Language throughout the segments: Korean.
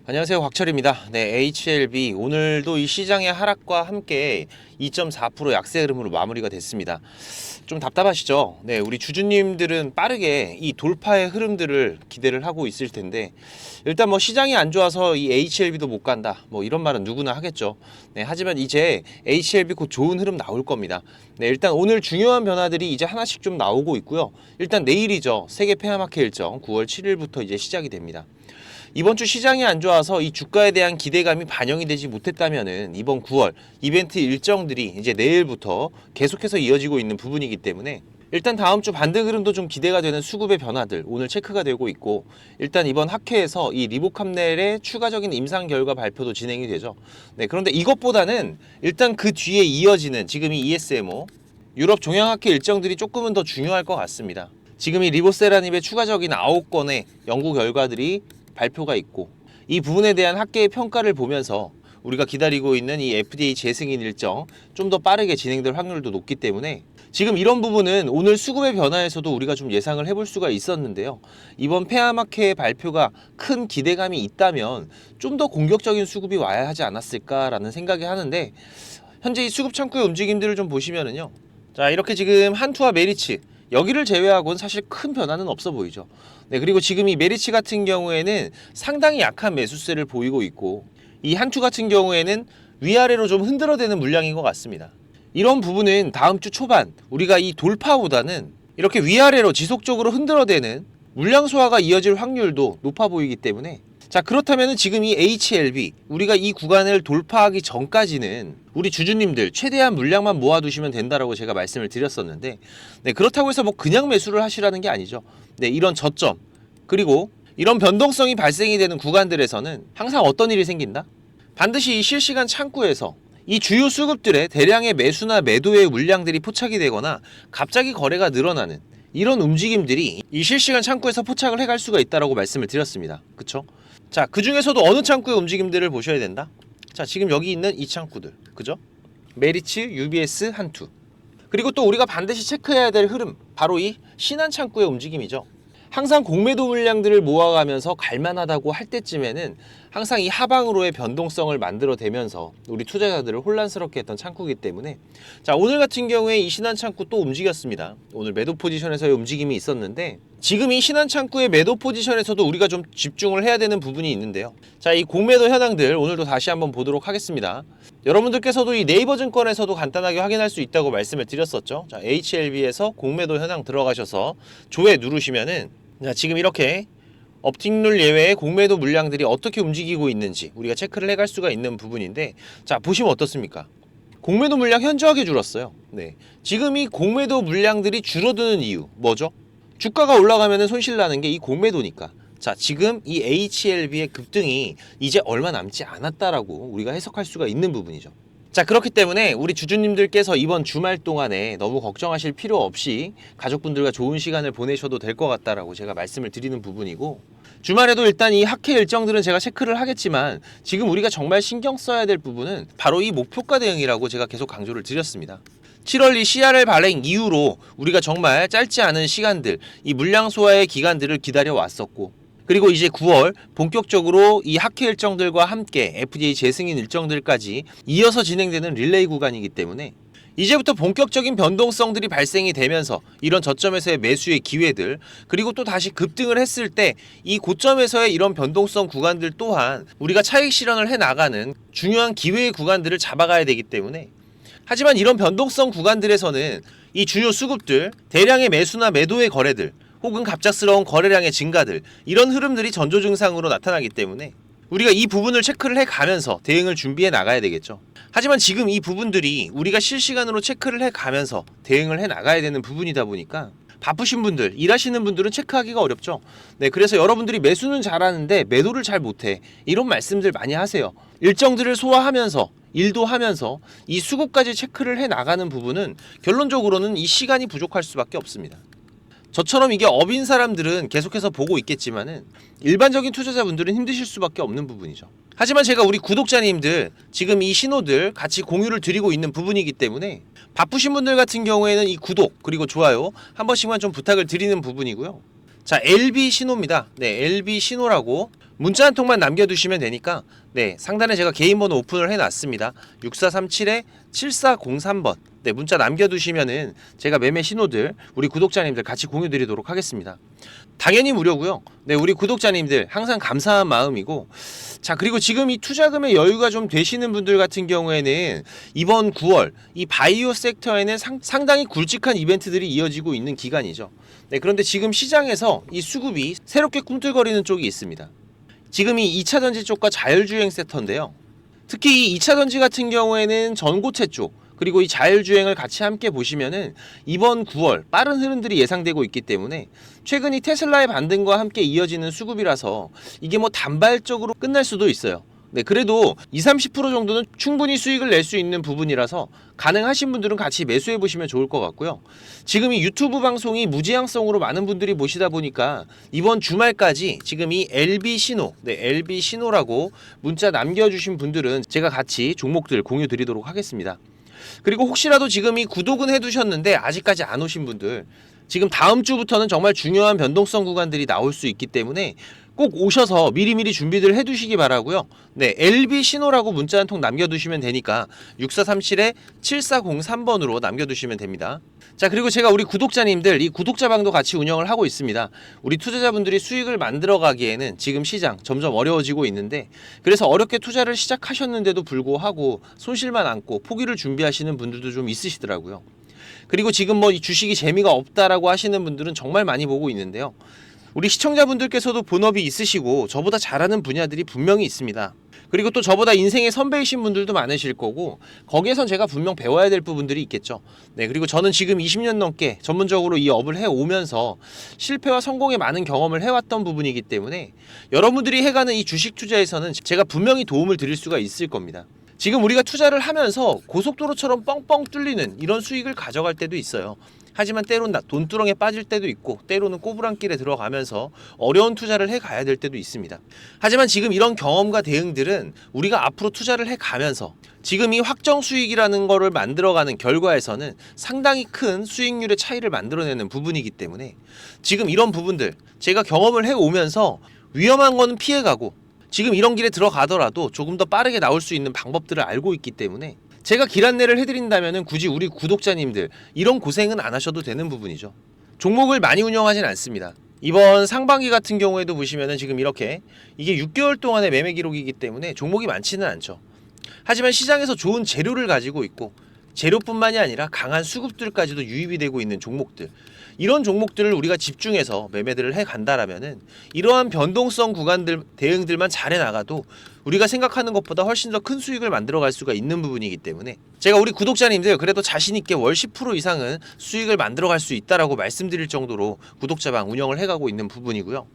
안녕하세요, 곽철입니다. 네, HLB 오늘도 이 시장의 하락과 함께 2.4% 약세 흐름으로 마무리가 됐습니다. 좀 답답하시죠? 네, 우리 주주님들은 빠르게 이 돌파의 흐름들을 기대를 하고 있을 텐데, 일단 뭐 시장이 안 좋아서 이 HLB도 못 간다, 뭐 이런 말은 누구나 하겠죠. 네, 하지만 이제 HLB 곧 좋은 흐름 나올 겁니다. 네, 일단 오늘 중요한 변화들이 이제 하나씩 좀 나오고 있고요. 일단 내일이죠. 세계 폐화마켓 일정 9월 7일부터 이제 시작이 됩니다. 이번 주 시장이 안 좋아서 이 주가에 대한 기대감이 반영이 되지 못했다면은 이번 9월 이벤트 일정들이 이제 내일부터 계속해서 이어지고 있는 부분이기 때문에 일단 다음 주 반등 흐름도 좀 기대가 되는 수급의 변화들 오늘 체크가 되고 있고, 일단 이번 학회에서 이 리보캄넬의 추가적인 임상 결과 발표도 진행이 되죠. 네, 그런데 이것보다는 일단 그 뒤에 이어지는 지금 이 ESMO 유럽 종양학회 일정들이 조금은 더 중요할 것 같습니다. 지금 이 리보세라닙의 추가적인 9건의 연구 결과들이 발표가 있고, 이 부분에 대한 학계의 평가를 보면서 우리가 기다리고 있는 이 FDA 재승인 일정 좀 더 빠르게 진행될 확률도 높기 때문에 지금 이런 부분은 오늘 수급의 변화에서도 우리가 좀 예상을 해볼 수가 있었는데요. 이번 폐암학회 발표가 큰 기대감이 있다면 좀 더 공격적인 수급이 와야 하지 않았을까라는 생각이 하는데, 현재 이 수급 창구의 움직임들을 좀 보시면은요. 자, 이렇게 지금 한투와 메리츠 여기를 제외하고는 사실 큰 변화는 없어 보이죠. 네, 그리고 지금 이 메리츠 같은 경우에는 상당히 약한 매수세를 보이고 있고, 이 한투 같은 경우에는 위아래로 좀 흔들어대는 물량인 것 같습니다. 이런 부분은 다음 주 초반 우리가 이 돌파보다는 이렇게 위아래로 지속적으로 흔들어대는 물량 소화가 이어질 확률도 높아 보이기 때문에, 자, 그렇다면 지금 이 HLB 우리가 이 구간을 돌파하기 전까지는 우리 주주님들 최대한 물량만 모아두시면 된다라고 제가 말씀을 드렸었는데, 네, 그렇다고 해서 뭐 그냥 매수를 하시라는 게 아니죠. 네, 이런 저점 그리고 이런 변동성이 발생이 되는 구간들에서는 항상 어떤 일이 생긴다? 반드시 이 실시간 창구에서 이 주요 수급들의 대량의 매수나 매도의 물량들이 포착이 되거나 갑자기 거래가 늘어나는 이런 움직임들이 이 실시간 창구에서 포착을 해갈 수가 있다라고 말씀을 드렸습니다. 그쵸? 자, 그 중에서도 어느 창구의 움직임들을 보셔야 된다? 자, 지금 여기 있는 이 창구들, 그죠? 메리츠, UBS, 한투. 그리고 또 우리가 반드시 체크해야 될 흐름, 바로 이 신한 창구의 움직임이죠. 항상 공매도 물량들을 모아가면서 갈만하다고 할 때쯤에는 항상 이 하방으로의 변동성을 만들어내면서 우리 투자자들을 혼란스럽게 했던 창구이기 때문에, 자, 오늘 같은 경우에 이 신한 창구 또 움직였습니다. 오늘 매도 포지션에서의 움직임이 있었는데, 지금 이 신한 창구의 매도 포지션에서도 우리가 좀 집중을 해야 되는 부분이 있는데요. 자, 이 공매도 현황들 오늘도 다시 한번 보도록 하겠습니다. 여러분들께서도 이 네이버 증권에서도 간단하게 확인할 수 있다고 말씀을 드렸었죠. 자, HLB에서 공매도 현황 들어가셔서 조회 누르시면은, 자, 지금 이렇게 업틱룰 예외의 공매도 물량들이 어떻게 움직이고 있는지 우리가 체크를 해갈 수가 있는 부분인데, 자, 보시면 어떻습니까? 공매도 물량 현저하게 줄었어요. 네, 지금 이 공매도 물량들이 줄어드는 이유 뭐죠? 주가가 올라가면 손실 나는 게 이 공매도니까. 자, 지금 이 HLB의 급등이 이제 얼마 남지 않았다라고 우리가 해석할 수가 있는 부분이죠. 자, 그렇기 때문에 우리 주주님들께서 이번 주말 동안에 너무 걱정하실 필요 없이 가족분들과 좋은 시간을 보내셔도 될 것 같다라고 제가 말씀을 드리는 부분이고, 주말에도 일단 이 학회 일정들은 제가 체크를 하겠지만 지금 우리가 정말 신경 써야 될 부분은 바로 이 목표가 대응이라고 제가 계속 강조를 드렸습니다. 7월 이 CRL 발행 이후로 우리가 정말 짧지 않은 시간들, 이 물량 소화의 기간들을 기다려 왔었고, 그리고 이제 9월 본격적으로 이 학회 일정들과 함께 FDA 재승인 일정들까지 이어서 진행되는 릴레이 구간이기 때문에 이제부터 본격적인 변동성들이 발생이 되면서 이런 저점에서의 매수의 기회들, 그리고 또 다시 급등을 했을 때 이 고점에서의 이런 변동성 구간들 또한 우리가 차익 실현을 해 나가는 중요한 기회의 구간들을 잡아가야 되기 때문에, 하지만 이런 변동성 구간들에서는 이 주요 수급들, 대량의 매수나 매도의 거래들, 혹은 갑작스러운 거래량의 증가들, 이런 흐름들이 전조 증상으로 나타나기 때문에 우리가 이 부분을 체크를 해가면서 대응을 준비해 나가야 되겠죠. 하지만 지금 이 부분들이 우리가 실시간으로 체크를 해가면서 대응을 해 나가야 되는 부분이다 보니까 바쁘신 분들, 일하시는 분들은 체크하기가 어렵죠. 네, 그래서 여러분들이 매수는 잘하는데 매도를 잘 못해, 이런 말씀들 많이 하세요. 일정들을 소화하면서 일도 하면서 이 수급까지 체크를 해 나가는 부분은 결론적으로는 이 시간이 부족할 수밖에 없습니다. 저처럼 이게 업인 사람들은 계속해서 보고 있겠지만은 일반적인 투자자분들은 힘드실 수밖에 없는 부분이죠. 하지만 제가 우리 구독자님들 지금 이 신호들 같이 공유를 드리고 있는 부분이기 때문에 바쁘신 분들 같은 경우에는 이 구독 그리고 좋아요 한 번씩만 좀 부탁을 드리는 부분이고요. 자, LB 신호입니다. 네, LB 신호라고 문자 한 통만 남겨두시면 되니까 네, 상단에 제가 개인 번호 오픈을 해놨습니다. 6437-7403번 네, 문자 남겨두시면은 제가 매매 신호들 우리 구독자님들 같이 공유드리도록 하겠습니다. 당연히 무료고요. 네, 우리 구독자님들 항상 감사한 마음이고, 자, 그리고 지금 이 투자금의 여유가 좀 되시는 분들 같은 경우에는 이번 9월 이 바이오 섹터에는 상당히 굵직한 이벤트들이 이어지고 있는 기간이죠. 네, 그런데 지금 시장에서 이 수급이 새롭게 꿈틀거리는 쪽이 있습니다. 지금 이 2차 전지 쪽과 자율주행 섹터인데요. 특히 이 2차 전지 같은 경우에는 전고체 쪽, 그리고 이 자율주행을 같이 함께 보시면은 이번 9월 빠른 흐름들이 예상되고 있기 때문에 최근 이 테슬라의 반등과 함께 이어지는 수급이라서 이게 뭐 단발적으로 끝날 수도 있어요. 네, 그래도 20-30% 정도는 충분히 수익을 낼 수 있는 부분이라서 가능하신 분들은 같이 매수해 보시면 좋을 것 같고요. 지금 이 유튜브 방송이 무지향성으로 많은 분들이 보시다 보니까 이번 주말까지 지금 이 LB 신호, 네, LB 신호라고 문자 남겨주신 분들은 제가 같이 종목들 공유 드리도록 하겠습니다. 그리고 혹시라도 지금 이 구독은 해두셨는데 아직까지 안 오신 분들, 지금 다음 주부터는 정말 중요한 변동성 구간들이 나올 수 있기 때문에 꼭 오셔서 미리미리 준비들 해두시기 바라고요. 네, LB 신호라고 문자 한 통 남겨두시면 되니까 6437-7403번으로 남겨두시면 됩니다. 자, 그리고 제가 우리 구독자님들 이 구독자방도 같이 운영을 하고 있습니다. 우리 투자자분들이 수익을 만들어 가기에는 지금 시장 점점 어려워지고 있는데, 그래서 어렵게 투자를 시작하셨는데도 불구하고 손실만 안고 포기를 준비하시는 분들도 좀 있으시더라고요. 그리고 지금 뭐 이 주식이 재미가 없다라고 하시는 분들은 정말 많이 보고 있는데요. 우리 시청자분들께서도 본업이 있으시고 저보다 잘하는 분야들이 분명히 있습니다. 그리고 또 저보다 인생의 선배이신 분들도 많으실 거고, 거기에선 제가 분명 배워야 될 부분들이 있겠죠. 네, 그리고 저는 지금 20년 넘게 전문적으로 이 업을 해오면서 실패와 성공의 많은 경험을 해왔던 부분이기 때문에 여러분들이 해가는 이 주식 투자에서는 제가 분명히 도움을 드릴 수가 있을 겁니다. 지금 우리가 투자를 하면서 고속도로처럼 뻥뻥 뚫리는 이런 수익을 가져갈 때도 있어요. 하지만 때로는 돈두렁에 빠질 때도 있고, 때로는 꼬부랑길에 들어가면서 어려운 투자를 해가야 될 때도 있습니다. 하지만 지금 이런 경험과 대응들은 우리가 앞으로 투자를 해가면서 지금 이 확정 수익이라는 거를 만들어가는 결과에서는 상당히 큰 수익률의 차이를 만들어내는 부분이기 때문에 지금 이런 부분들 제가 경험을 해오면서 위험한 거는 피해가고, 지금 이런 길에 들어가더라도 조금 더 빠르게 나올 수 있는 방법들을 알고 있기 때문에 제가 길 안내를 해드린다면 굳이 우리 구독자님들 이런 고생은 안 하셔도 되는 부분이죠. 종목을 많이 운영하진 않습니다. 이번 상반기 같은 경우에도 보시면은 지금 이렇게 이게 6개월 동안의 매매 기록이기 때문에 종목이 많지는 않죠. 하지만 시장에서 좋은 재료를 가지고 있고, 재료뿐만이 아니라 강한 수급들까지도 유입이 되고 있는 종목들, 이런 종목들을 우리가 집중해서 매매들을 해간다라면은 이러한 변동성 구간들 대응들만 잘해 나가도 우리가 생각하는 것보다 훨씬 더 큰 수익을 만들어갈 수가 있는 부분이기 때문에 제가 우리 구독자님들 그래도 자신 있게 월 10% 이상은 수익을 만들어갈 수 있다라고 말씀드릴 정도로 구독자방 운영을 해가고 있는 부분이고요.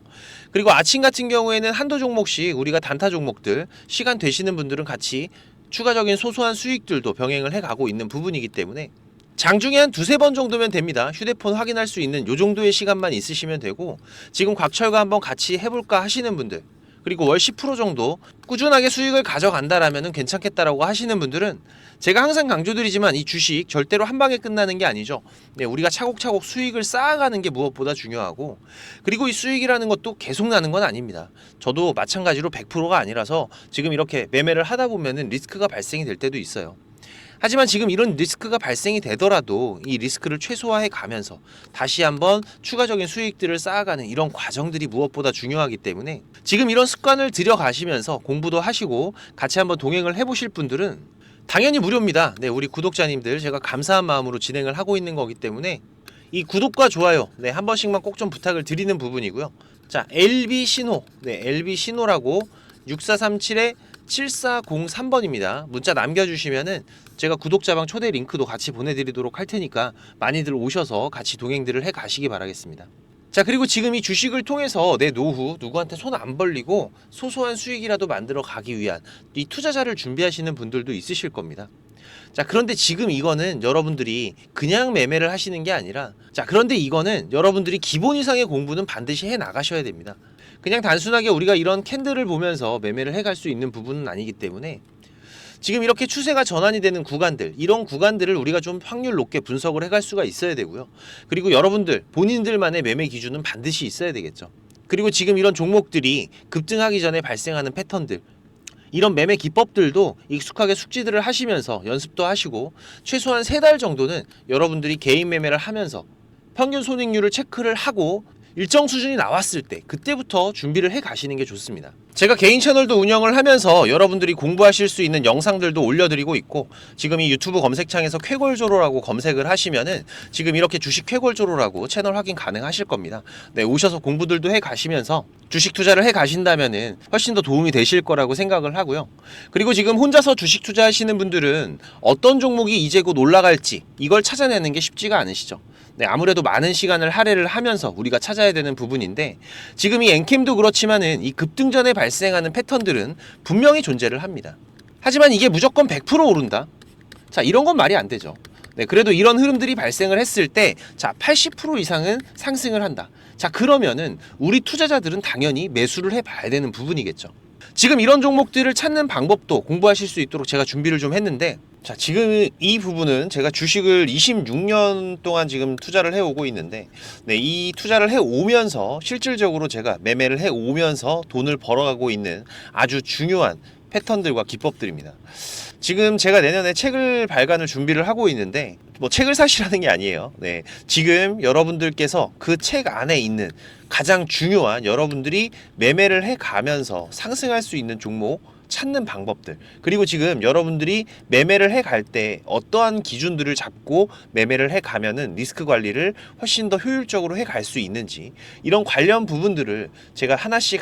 그리고 아침 같은 경우에는 한두 종목씩 우리가 단타 종목들 시간 되시는 분들은 같이 추가적인 소소한 수익들도 병행을 해가고 있는 부분이기 때문에 장중에 한 2-3번 정도면 됩니다. 휴대폰 확인할 수 있는 요 정도의 시간만 있으시면 되고, 지금 곽철과 한번 같이 해볼까 하시는 분들, 그리고 월 10% 정도 꾸준하게 수익을 가져간다라면 괜찮겠다라고 하시는 분들은 제가 항상 강조드리지만 이 주식 절대로 한 방에 끝나는 게 아니죠. 네, 우리가 차곡차곡 수익을 쌓아가는 게 무엇보다 중요하고, 그리고 이 수익이라는 것도 계속 나는 건 아닙니다. 저도 마찬가지로 100%가 아니라서 지금 이렇게 매매를 하다 보면은 리스크가 발생이 될 때도 있어요. 하지만 지금 이런 리스크가 발생이 되더라도 이 리스크를 최소화해 가면서 다시 한번 추가적인 수익들을 쌓아가는 이런 과정들이 무엇보다 중요하기 때문에 지금 이런 습관을 들여가시면서 공부도 하시고 같이 한번 동행을 해보실 분들은 당연히 무료입니다. 네, 우리 구독자님들 제가 감사한 마음으로 진행을 하고 있는 거기 때문에 이 구독과 좋아요 네, 한 번씩만 꼭 좀 부탁을 드리는 부분이고요. 자, LB 신호, 네, LB 신호라고 6437-7403번입니다. 문자 남겨주시면은 제가 구독자방 초대 링크도 같이 보내드리도록 할 테니까 많이들 오셔서 같이 동행들을 해 가시기 바라겠습니다. 자, 그리고 지금 이 주식을 통해서 내 노후 누구한테 손 안 벌리고 소소한 수익이라도 만들어 가기 위한 이 투자자를 준비하시는 분들도 있으실 겁니다. 자, 그런데 지금 이거는 여러분들이 그냥 매매를 하시는 게 아니라, 자, 그런데 이거는 여러분들이 기본 이상의 공부는 반드시 해 나가셔야 됩니다. 그냥 단순하게 우리가 이런 캔들을 보면서 매매를 해갈 수 있는 부분은 아니기 때문에 지금 이렇게 추세가 전환이 되는 구간들, 이런 구간들을 우리가 좀 확률 높게 분석을 해갈 수가 있어야 되고요. 그리고 여러분들 본인들만의 매매 기준은 반드시 있어야 되겠죠. 그리고 지금 이런 종목들이 급등하기 전에 발생하는 패턴들, 이런 매매 기법들도 익숙하게 숙지들을 하시면서 연습도 하시고 최소한 3달 정도는 여러분들이 개인 매매를 하면서 평균 손익률을 체크를 하고 일정 수준이 나왔을 때 그때부터 준비를 해 가시는 게 좋습니다. 제가 개인 채널도 운영을 하면서 여러분들이 공부하실 수 있는 영상들도 올려드리고 있고, 지금 이 유튜브 검색창에서 쾌골조로라고 검색을 하시면은 지금 이렇게 주식 쾌골조로라고 채널 확인 가능하실 겁니다. 네, 오셔서 공부들도 해 가시면서 주식 투자를 해 가신다면은 훨씬 더 도움이 되실 거라고 생각을 하고요. 그리고 지금 혼자서 주식 투자하시는 분들은 어떤 종목이 이제 곧 올라갈지 이걸 찾아내는 게 쉽지가 않으시죠. 네, 아무래도 많은 시간을 할애를 하면서 우리가 찾아야 되는 부분인데, 지금 이 엔캠도 그렇지만은 이 급등 전에 발생하는 패턴들은 분명히 존재를 합니다. 하지만 이게 무조건 100% 오른다? 자, 이런 건 말이 안 되죠. 네, 그래도 이런 흐름들이 발생을 했을 때, 자, 80% 이상은 상승을 한다. 자, 그러면은 우리 투자자들은 당연히 매수를 해봐야 되는 부분이겠죠. 지금 이런 종목들을 찾는 방법도 공부하실 수 있도록 제가 준비를 좀 했는데, 자, 지금 이 부분은 제가 주식을 26년 동안 지금 투자를 해오고 있는데, 네, 이 투자를 해오면서 실질적으로 제가 매매를 해오면서 돈을 벌어가고 있는 아주 중요한 패턴들과 기법들입니다. 지금 제가 내년에 책을 발간을 준비를 하고 있는데, 뭐 책을 사시라는 게 아니에요. 네, 지금 여러분들께서 그 책 안에 있는 가장 중요한 여러분들이 매매를 해가면서 상승할 수 있는 종목 찾는 방법들, 그리고 지금 여러분들이 매매를 해갈 때 어떠한 기준들을 잡고 매매를 해가면은 리스크 관리를 훨씬 더 효율적으로 해갈 수 있는지, 이런 관련 부분들을 제가 하나씩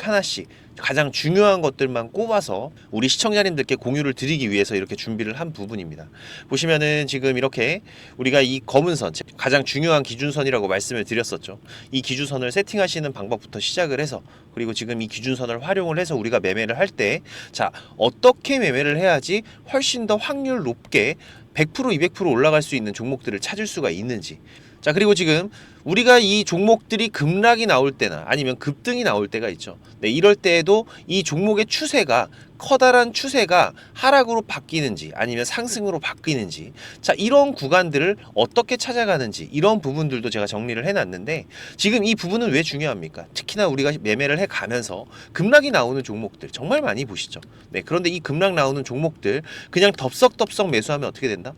가장 중요한 것들만 꼽아서 우리 시청자님들께 공유를 드리기 위해서 이렇게 준비를 한 부분입니다. 보시면은 지금 이렇게 우리가 이 검은 선, 가장 중요한 기준선이라고 말씀을 드렸었죠. 이 기준선을 세팅하시는 방법부터 시작을 해서, 그리고 지금 이 기준선을 활용을 해서 우리가 매매를 할 때, 자, 어떻게 매매를 해야지 훨씬 더 확률 높게 100% 200% 올라갈 수 있는 종목들을 찾을 수가 있는지. 자, 그리고 지금 우리가 이 종목들이 급락이 나올 때나 아니면 급등이 나올 때가 있죠. 네, 이럴 때에도 이 종목의 추세가, 커다란 추세가 하락으로 바뀌는지 아니면 상승으로 바뀌는지, 자, 이런 구간들을 어떻게 찾아가는지, 이런 부분들도 제가 정리를 해놨는데, 지금 이 부분은 왜 중요합니까? 특히나 우리가 매매를 해가면서 급락이 나오는 종목들 정말 많이 보시죠. 네, 그런데 이 급락 나오는 종목들 그냥 덥석덥석 매수하면 어떻게 된다?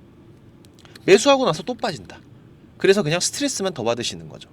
매수하고 나서 또 빠진다. 그래서 그냥 스트레스만 더 받으시는 거죠.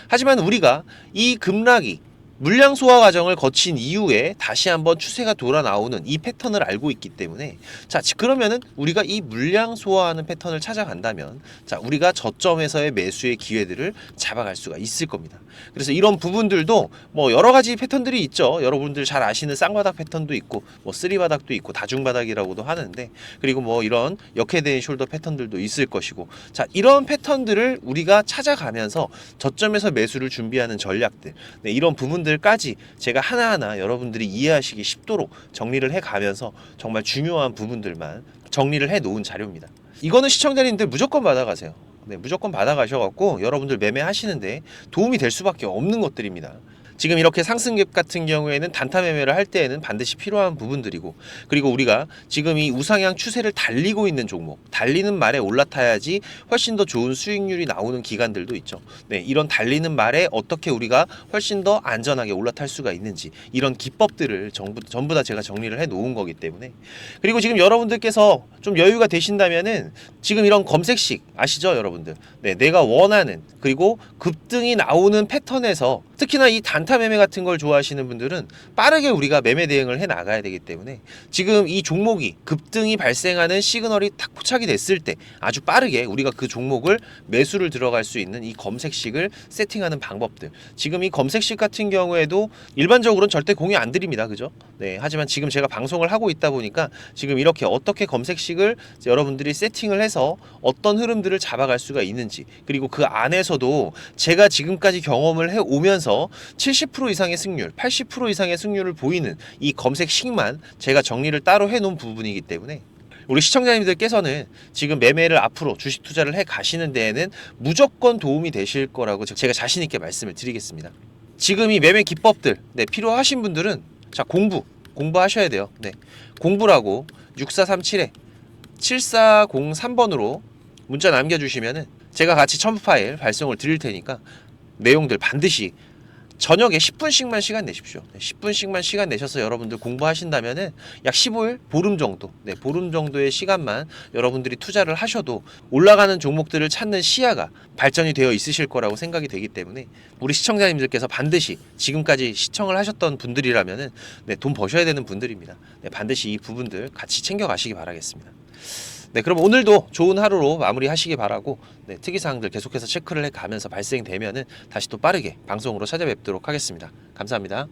하지만 우리가 이 급락이 물량 소화 과정을 거친 이후에 다시 한번 추세가 돌아 나오는 이 패턴을 알고 있기 때문에, 자, 그러면은 우리가 이 물량 소화하는 패턴을 찾아간다면, 자, 우리가 저점에서의 매수의 기회들을 잡아갈 수가 있을 겁니다. 그래서 이런 부분들도 뭐 여러 가지 패턴들이 있죠. 여러분들 잘 아시는 쌍바닥 패턴도 있고, 뭐 쓰리바닥도 있고, 다중바닥이라고도 하는데, 그리고 뭐 이런 역헤드앤 숄더 패턴들도 있을 것이고, 자, 이런 패턴들을 우리가 찾아가면서 저점에서 매수를 준비하는 전략들, 네, 이런 부분들까지 제가 하나하나 여러분들이 이해하시기 쉽도록 정리를 해가면서 정말 중요한 부분들만 정리를 해 놓은 자료입니다. 이거는 시청자님들 무조건 받아가세요. 네, 무조건 받아가셔갖고 여러분들 매매하시는데 도움이 될 수밖에 없는 것들입니다. 지금 이렇게 상승갭 같은 경우에는 단타 매매를 할 때에는 반드시 필요한 부분들이고, 그리고 우리가 지금 이 우상향 추세를 달리고 있는 종목, 달리는 말에 올라타야지 훨씬 더 좋은 수익률이 나오는 기간들도 있죠. 네, 이런 달리는 말에 어떻게 우리가 훨씬 더 안전하게 올라탈 수가 있는지, 이런 기법들을 전부 다 제가 정리를 해 놓은 거기 때문에. 그리고 지금 여러분들께서 좀 여유가 되신다면은 지금 이런 검색식 아시죠, 여러분들? 네, 내가 원하는, 그리고 급등이 나오는 패턴에서, 특히나 이 단타 매매 같은 걸 좋아하시는 분들은 빠르게 우리가 매매 대응을 해 나가야 되기 때문에, 지금 이 종목이 급등이 발생하는 시그널이 딱 포착이 됐을 때 아주 빠르게 우리가 그 종목을 매수를 들어갈 수 있는 이 검색식을 세팅하는 방법들, 지금 이 검색식 같은 경우에도 일반적으로는 절대 공유 안 드립니다. 그죠? 네, 하지만 지금 제가 방송을 하고 있다 보니까 지금 이렇게 어떻게 검색식을 여러분들이 세팅을 해서 어떤 흐름들을 잡아갈 수가 있는지, 그리고 그 안에서도 제가 지금까지 경험을 해 오면서 70% 이상의 승률, 80% 이상의 승률을 보이는 이 검색식만 제가 정리를 따로 해 놓은 부분이기 때문에, 우리 시청자님들께서는 지금 매매를 앞으로 주식 투자를 해 가시는 데에는 무조건 도움이 되실 거라고 제가 자신 있게 말씀을 드리겠습니다. 지금 이 매매 기법들, 네, 필요하신 분들은, 자, 공부하셔야 돼요. 네, 공부라고 6437에 7403번으로 문자 남겨주시면은 제가 같이 첨부 파일 발송을 드릴 테니까 내용들 반드시 저녁에 10분씩만 시간 내십시오. 10분씩만 시간 내셔서 여러분들 공부하신다면은 약 15일, 보름 정도, 보름 정도의 시간만 여러분들이 투자를 하셔도 올라가는 종목들을 찾는 시야가 발전이 되어 있으실 거라고 생각이 되기 때문에 우리 시청자님들께서 반드시 지금까지 시청을 하셨던 분들이라면은 돈 버셔야 되는 분들입니다. 반드시 이 부분들 같이 챙겨가시기 바라겠습니다. 그럼 오늘도 좋은 하루로 마무리하시기 바라고 특이사항들 계속해서 체크를 해가면서 발생되면은 다시 또 빠르게 방송으로 찾아뵙도록 하겠습니다. 감사합니다.